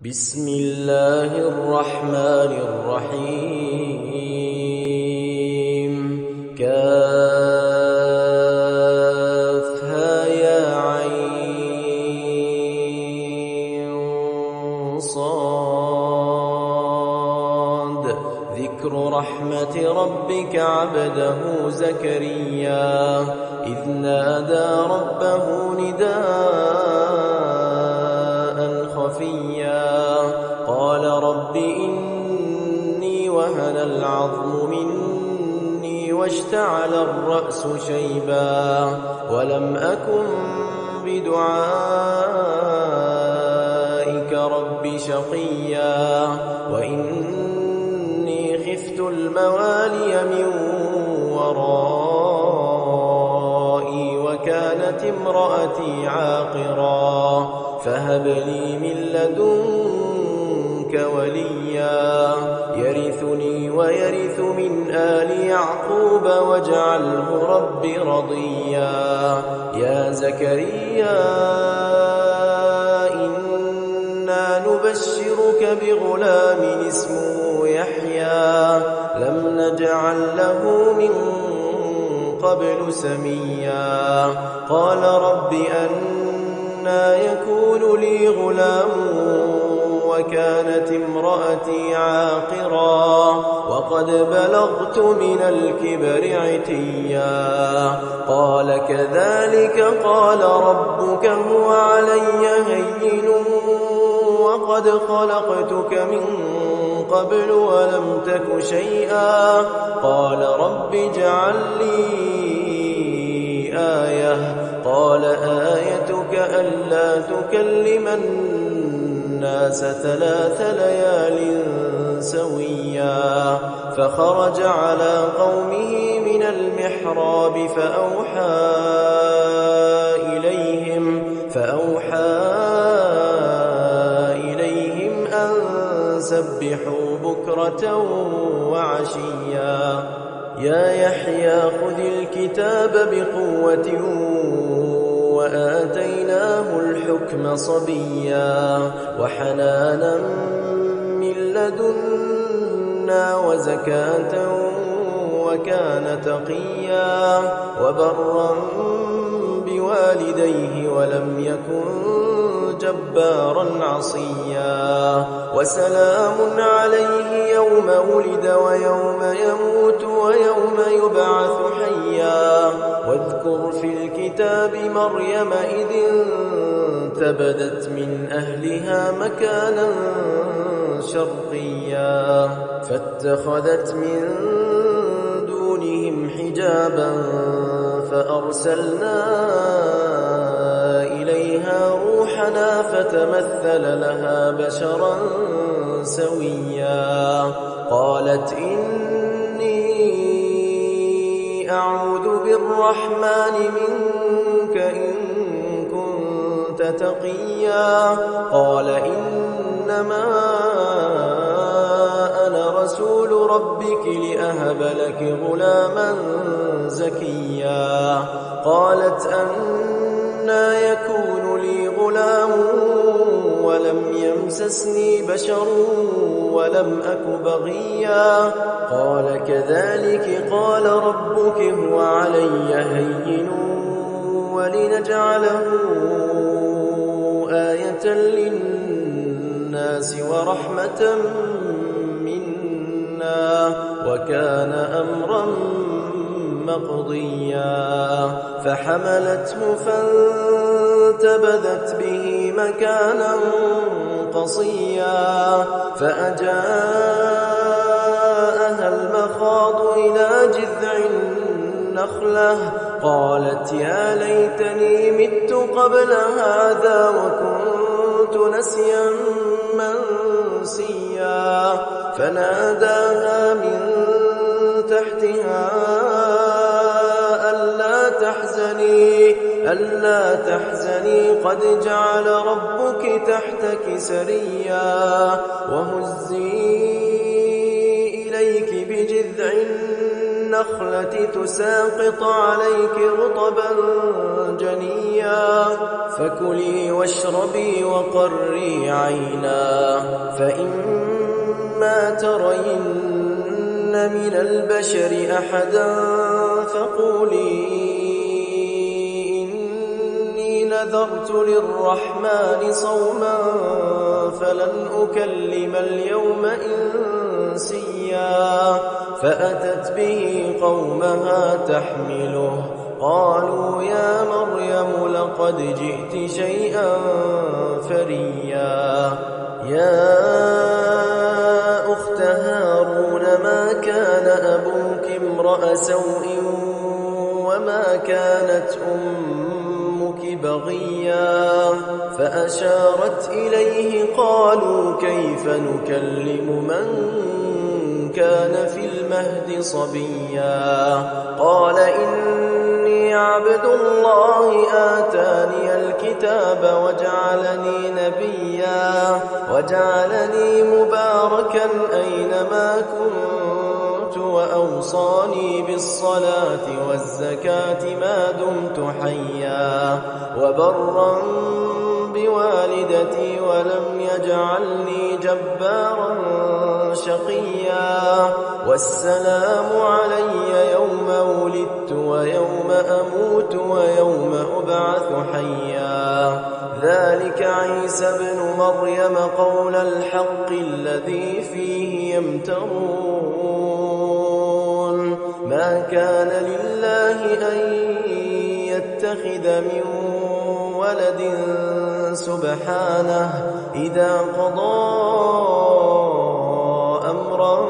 بسم الله الرحمن الرحيم كافها يا عين صاد ذكر رحمة ربك عبده زكريا إذ نادى ربه نداء خفيا قال رب إني وهن العظم مني واشتعل الرأس شيبا ولم أكن بدعائك رب شقيا وإني خفت الموالي من ورائي وكانت امرأتي عاقرا فهب لي من لدنك وليا يرثني ويرث من آل يعقوب واجعله رب رضيا يا زكريا إنا نبشرك بغلام اسمه يحيى لم نجعل له من قبل سميا قال رب أنى يكون لي غلام وكانت امرأتي عاقرا وقد بلغت من الكبر عتيا قال كذلك قال ربك هو علي هين وقد خلقتك من قبل ولم تك شيئا قال رب اجعل لي آية قال آيتك ألا تكلم الناس 3 ليال سويا فخرج على قومه من المحراب فأوحى إليهم أن سبحوا بكرة وعشيا يا يحيى خذ الكتاب بقوة وآتيناه الحكم صبيا وحنانا من لدنا وزكاة وكان تقيا وبرا بوالديه ولم يكن جبارا عصيا وسلام عليه يوم ولد ويوم يموت ويوم يبعث حيا واذكر في الكتاب مريم إذ انتبذت من أهلها مكانا شرقيا فاتخذت من دونهم حجابا فأرسلنا إليها روحنا فتمثل لها بشرا سويا قالت إني أعوذ بالرحمن منك إن كنت تقيا قال إنما أنا رسول ربك لأهب لك غلاما زكيا قالت أنى يكون لي غلام ولم يمسسني بشر ولم أك بغيا قال كذلك قال ربك هو علي هين ولنجعله آية للناس ورحمة منا وكان أمرا مقضيا فحملته فانتبذت به مكانا قصيا فأجاءها المخاض إلى جذع النخلة قالت يا ليتني مت قبل هذا وكنت نسيا منسيا فناداها من تحتها ألا تحزني قد جعل ربك تحتك سريا وهزي إليك بجذع النخلة تساقط عليك رطبا جنيا فكلي واشربي وقري عينا فإما ترين من البشر أحدا فقولي إني نذرت للرحمن صوما فلن أكلم اليوم إنسيا فأتت به قومها تحمله قالوا يا مريم لقد جئت شيئا فريا يا أخت هارون ما كان أبوك امرأ سوء وما كانت أمك بغيا فأشارت إليه قالوا كيف نكلم من كان في المهد صبيا قال إني عبد الله آتاني الكتاب وجعلني نبيا وجعلني مباركا أينما كنت وأوصاني بالصلاة والزكاة ما دمت حيا وبرا بوالدتي ولم يجعلني جبارا شقيا والسلام علي يوم ولدت ويوم أموت ويوم أبعث حيا ذلك عيسى ابن مريم قول الحق الذي فيه يمترون ما كان لله أن يتخذ من ولد سبحانه إذا قضى أمرا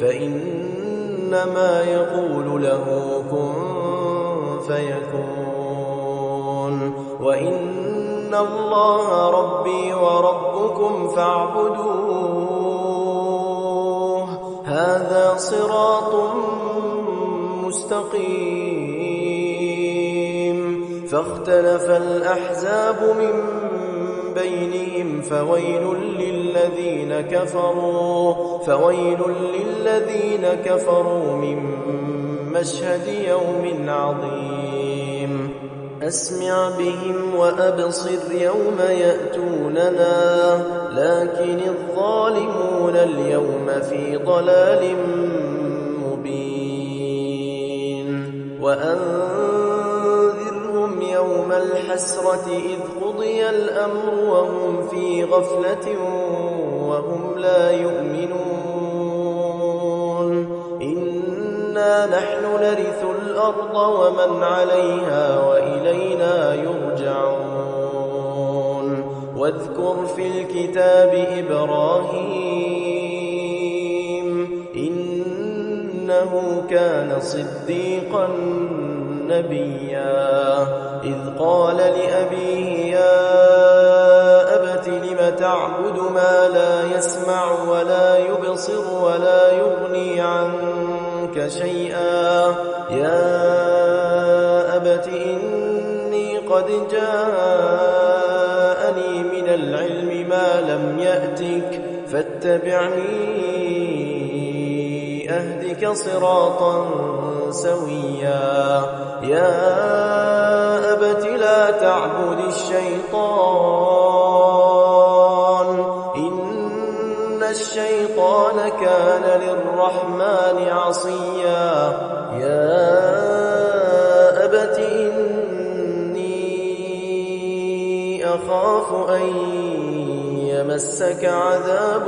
فإنما يقول له كن فيكون وإن الله ربي وربكم فاعبدوه هذا صراط مستقيم فاختلف الأحزاب من بينهم فويل للذين كفروا من مشهد يوم عظيم أسمع بهم وأبصر يوم يأتوننا لكن الظالمون اليوم في ضلال مبين وأنذرهم يوم الحسرة إذ قضي الأمر وهم في غفلة وهم لا يؤمنون إنا نحن نرث الأرض ومن عليها وإلينا يرجعون واذكر في الكتاب إبراهيم إنه كان صديقا نبيا إذ قال لأبيه يا أبت لم تعبد ما لا يسمع ولا يبصر ولا يغني عنك شيئا يا أبت إني قد جاءني من العلم ما لم يأتك فاتبعني أهدك صراطا سويا يا أبت لا تعبد الشيطان إن الشيطان كان للرحمن عصيا يا أبت إني أخاف أن يمسك عذاب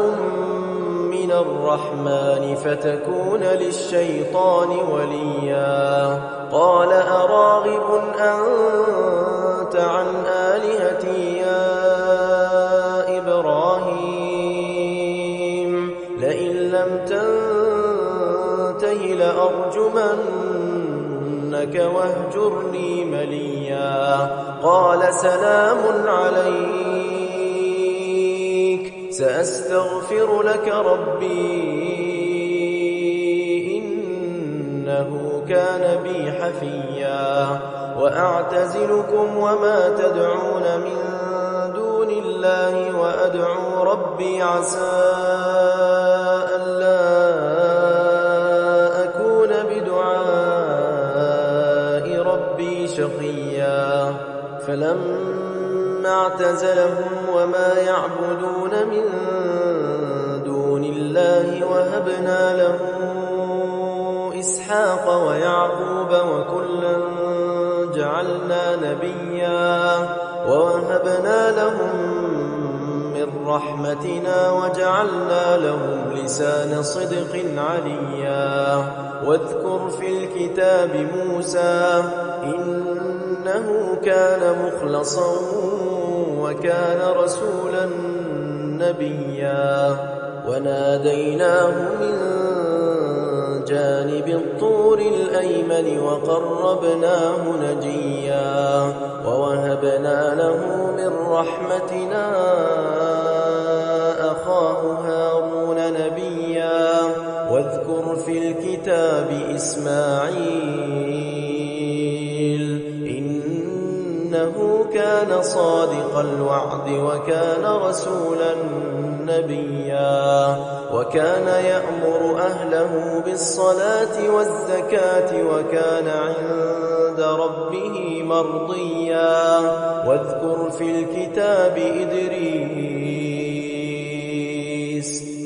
من الرحمن فتكون للشيطان وليا قال أراغب أنت عن آلهتي يا إبراهيم لئن لم تنته لأرجمنك واهجرني مليا قال سلام عليك سأستغفر لك ربي إنه كان بي حفيا وأعتزلكم وما تدعون من دون الله وأدعو ربي عسى ألا أكون بدعاء ربي شقيا فلما اعتزلهم وما يعبدون من دون الله وهبنا له إسحاق ويعقوب وكلا جعلنا نبيا ووهبنا لهم من رحمتنا وجعلنا لهم لسان صدق عليا واذكر في الكتاب موسى إنه كان مخلصا وكان رسولا نبيا وناديناه من جانب الطور الأيمن وقربناه نجيا ووهبنا له من رحمتنا أخاه هارون نبيا واذكر في الكتاب إسماعيل إنه كان صادق الوعد وكان رسولا نبيا وكان يأمر أهله بالصلاة والزكاة وكان عند ربه مرضيا واذكر في الكتاب إدريس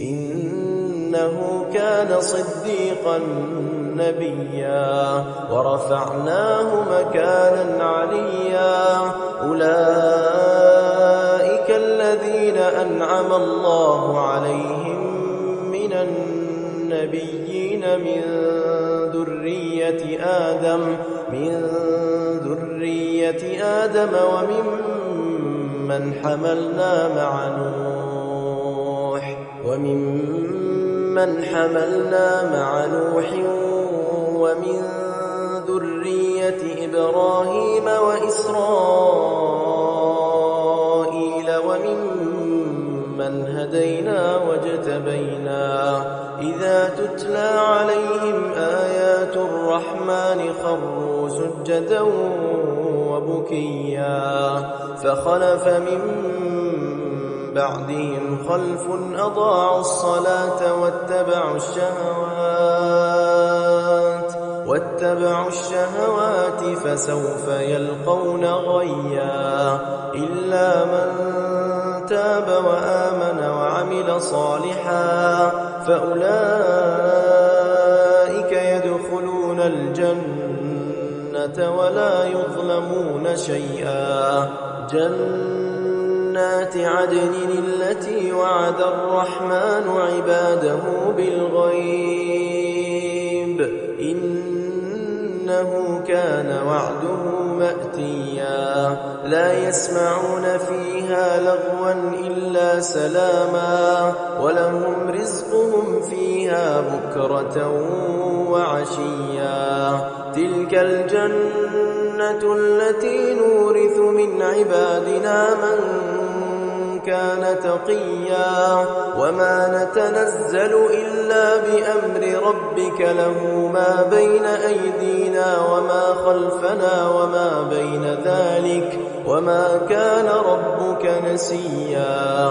إنه كان صديقا نبيا ورفعناه مكانا عليا أولئك الذين أنعم الله عليهم من النبيين من ذرية آدم وممن حملنا مع نوح ومن ذرية إبراهيم وإسرائيل وممن هدينا واجتبينا إذا تتلى عليهم آيات الرحمن خروا سجدا وبكيا فخلف من بعدهم خلف أضاعوا الصلاة واتبعوا الشهوات فسوف يلقون غيا إلا من تاب وآمن وعمل صالحا فأولئك يدخلون الجنة ولا يظلمون شيئا جنات عدن التي وعد الرحمن عباده بالغيب إنه كان وعده مأتيا لا يسمعون فيها لغوا إلا سلاما ولهم رزقهم فيها بكرة وعشيا تلك الجنة التي نورث من عبادنا من كان تقيا وما نتنزل إلا بأمر ربك له ما بين أيدينا وما خلفنا وما بين ذلك وما كان ربك نسيا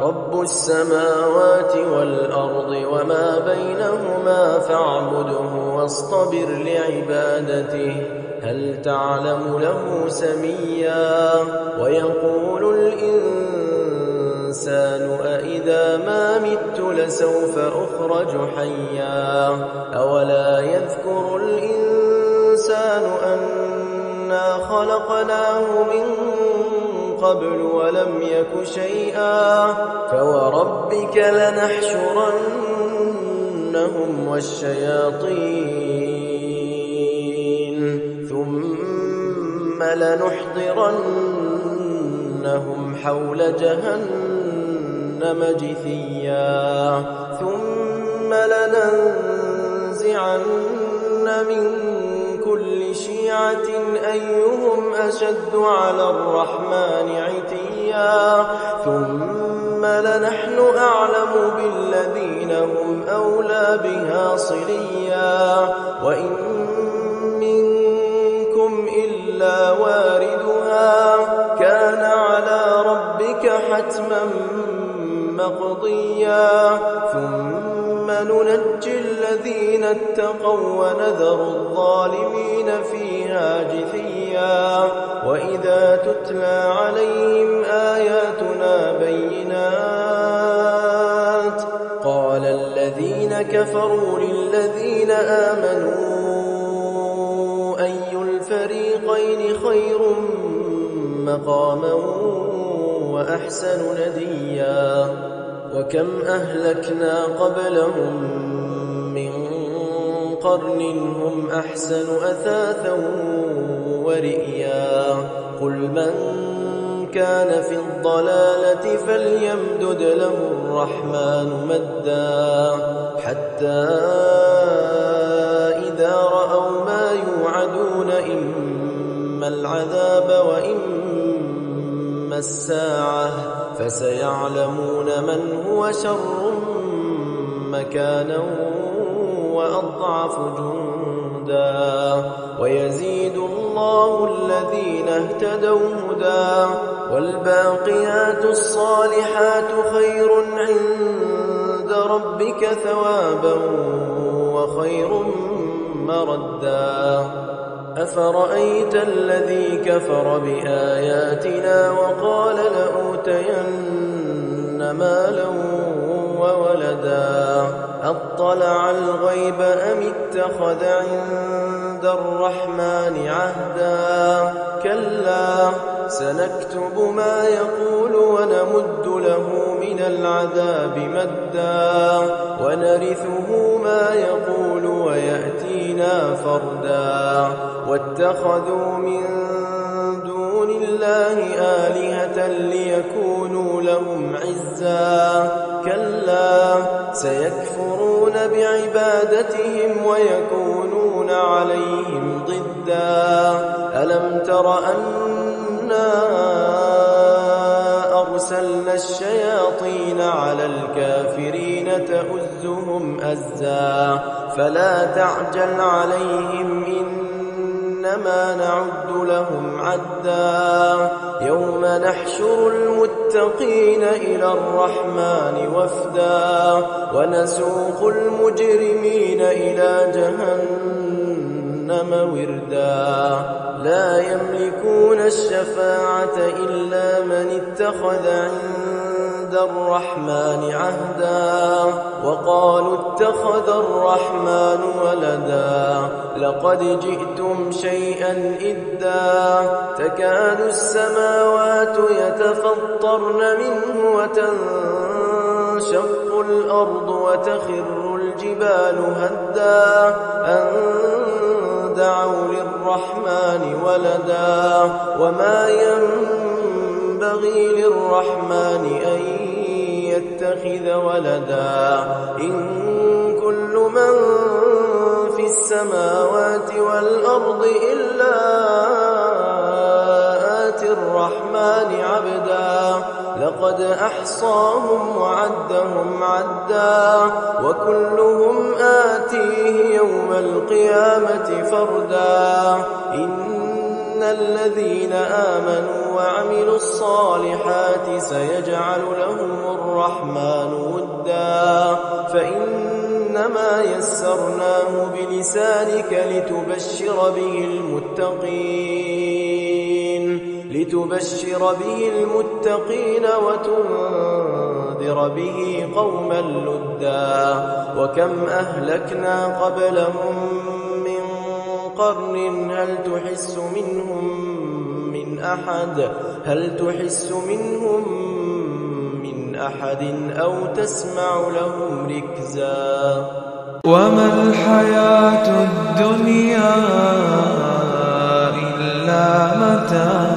رب السماوات والأرض وما بينهما فاعبده واصطبر لعبادته هل تعلم له سميا ويقول الإنسان أإذا ما مت لسوف أخرج حيا أولا يذكر الإنسان أنا خلقناه من قبل ولم يك شيئا فوربك لنحشرنهم والشياطين ثم لنحضرنهم حول جهنم جثيا ثم لننزعن من كل شيعة أيهم أشد على الرحمن عتيا ثم لنحن أعلم بالذين هم أولى بها صليا وإن منكم إلا واردها كان على ربك حتما مقضيا ثم ثم ننجي الذين اتقوا ونذر الظالمين فيها جثيا وإذا تتلى عليهم آياتنا بينات قال الذين كفروا للذين آمنوا أي الفريقين خير مقاما وأحسن نديا وكم أهلكنا قبلهم من قرن هم أحسن أثاثا ورئيا قل من كان في الضلالة فليمدد له الرحمن مدا حتى إذا رأوا ما يوعدون إما العذاب وإما الساعة فسيعلمون من هو شر مكانا وأضعف جندا ويزيد الله الذين اهتدوا هدى والباقيات الصالحات خير عند ربك ثوابا وخير مردا أفرأيت الذي كفر بآياتنا وقال لأوتين مالا وولدا أطلع الغيب أم اتخذ عند الرحمن عهدا كلا سنكتب ما يقول ونمد له من العذاب مدا ونرثه ما يقول ويأتينا فردا واتخذوا من دون الله آلهة ليكونوا لهم عزا كلا سيكفرون بعبادتهم ويكونون عليهم ضدا ألم تر أنا أرسلنا الشياطين على الكافرين تؤزهم أزا فلا تعجل عليهم إنما نعد لهم عدا يوم نحشر المتقين إلى الرحمن وفدا ونسوق المجرمين إلى جهنم وردا لا يملكون الشفاعة إلا من اتخذ عند الرحمن عهدا وقالوا اتخذ الرحمن ولدا لقد جئتم شيئا إدا تكاد السماوات يتفطرن منه وتنشق الأرض وتخر الجبال هدا أن دعوا للرحمن ولدا وما ينبغي للرحمن أن يتخذ ولدا إن كل من في السماوات والأرض إلا آتي الرحمن عبدا لقد أحصاهم وعدهم عدا وكلهم آتيه يوم القيامة فردا إن الذين آمنوا وعملوا الصالحات سيجعل لهم الرحمن ودا فإنما يسرناه بلسانك لتبشر به المتقين وتنذر به قوما لدا وكم أهلكنا قبلهم من قرن هل تحس منهم من أحد أو تسمع لهم ركزا وما الحياة الدنيا إلا متاع